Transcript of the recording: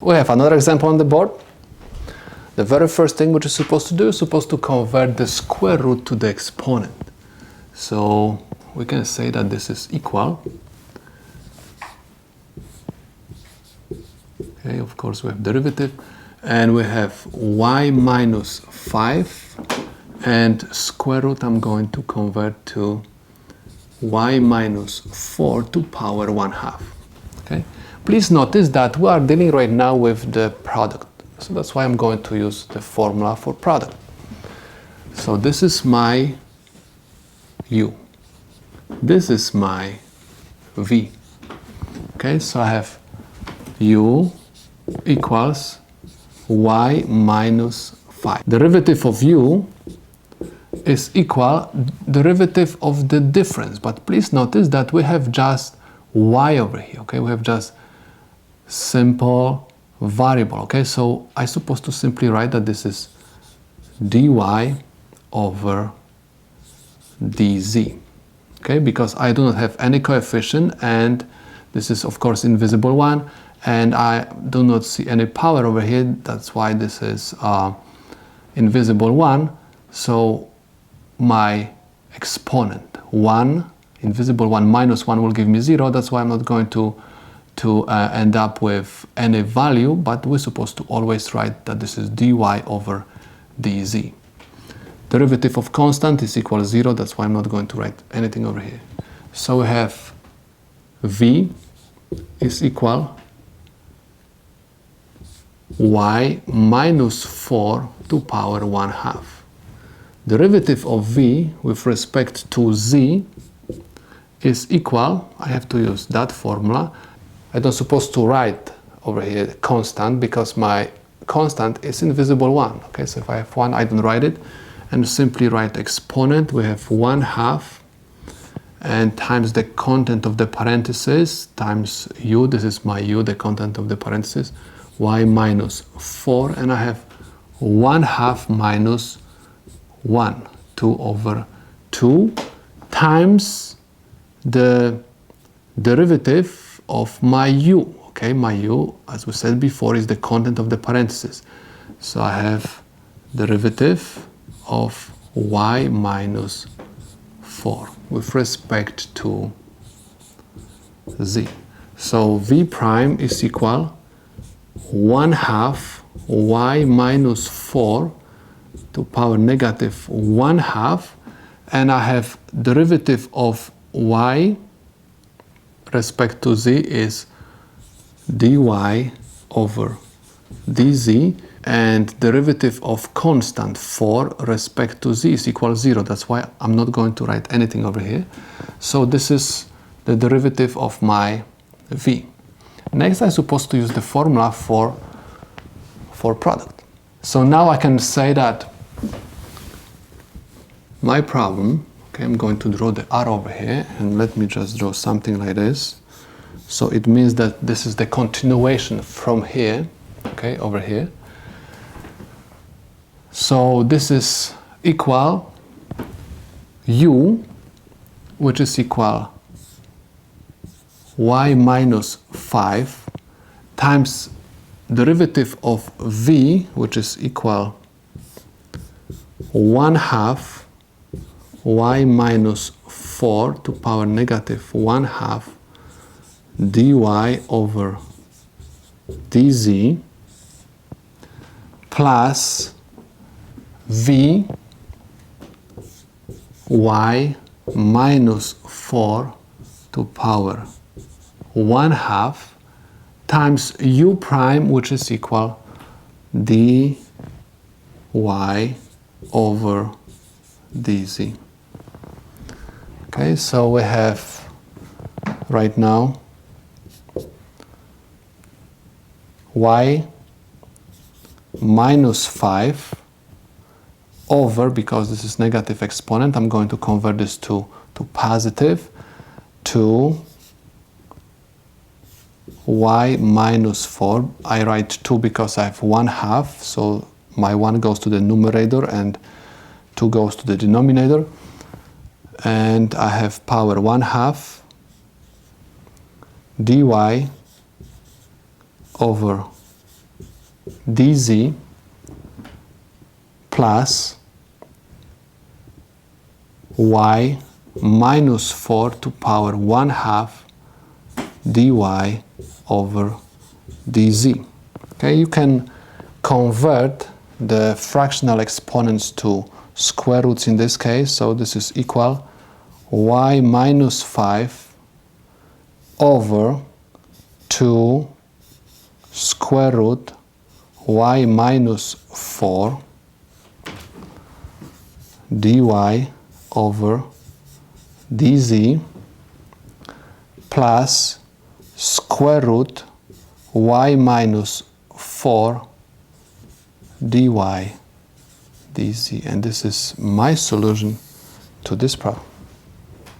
We have another example on the board. The very first thing which is supposed to do is supposed to convert the square root to the exponent. So we can say that this is equal. Okay, of course we have derivative, and we have y minus 5, and square root I'm going to convert to y minus 4 to power 1/2. Okay. Please notice that we are dealing right now with the product. So that's why I'm going to use the formula for product. So this is my u. This is my v. Okay, so I have u equals y minus 5. Derivative of u is equal derivative of the difference. But please notice that we have just y over here. Okay, we have just simple variable. Okay, so I'm supposed to simply write that this is dy over dz. Okay, because I do not have any coefficient, and this is of course invisible one, and I do not see any power over here. That's why this is invisible one. So my exponent 1, invisible 1 minus 1 will give me 0. That's why I'm not going to end up with any value, but we're supposed to always write that this is dy over dz. Derivative of constant is equal to 0. That's why I'm not going to write anything over here. So we have v is equal y minus 4 to power 1/2. Derivative of v with respect to z is equal, I have to use that formula. I'm not supposed to write over here constant because my constant is invisible 1. Okay, so if I have 1, I don't write it, and simply write exponent. We have 1/2 and times the content of the parentheses times u. This is my u, the content of the parentheses, y minus 4, and I have 1/2 minus 1, 2 over 2, times the derivative of my u. Okay, my u, as we said before, is the content of the parentheses. So I have derivative of y minus 4 with respect to z. So v prime is equal 1/2 y minus 4 to power negative 1/2, and I have derivative of y respect to z is dy over dz, and derivative of constant 4 respect to z is equal to 0. That's why I'm not going to write anything over here. So this is the derivative of my v. Next, I'm supposed to use the formula for product. So now I can say that my problem, okay, I'm going to draw the arrow over here, and let me just draw something like this. So it means that this is the continuation from here, okay, over here. So this is equal u, which is equal y minus 5 times derivative of v, which is equal 1/2 y minus 4 to power negative 1/2 dy over dz plus v y minus 4 to power 1/2 times u prime, which is equal dy over dz. Okay, so we have right now y minus 5 over, because this is negative exponent, I'm going to convert this to positive, to y minus 4. I write 2 because I have 1/2, so my 1 goes to the numerator and 2 goes to the denominator. And I have power 1/2 dy over dz plus y minus 4 to power 1/2 dy over dz. Okay, you can convert the fractional exponents to square roots in this case, so this is equal y minus 5 over 2 square root y minus 4 dy over dz plus square root y minus 4 dy dz. And this is my solution to this problem.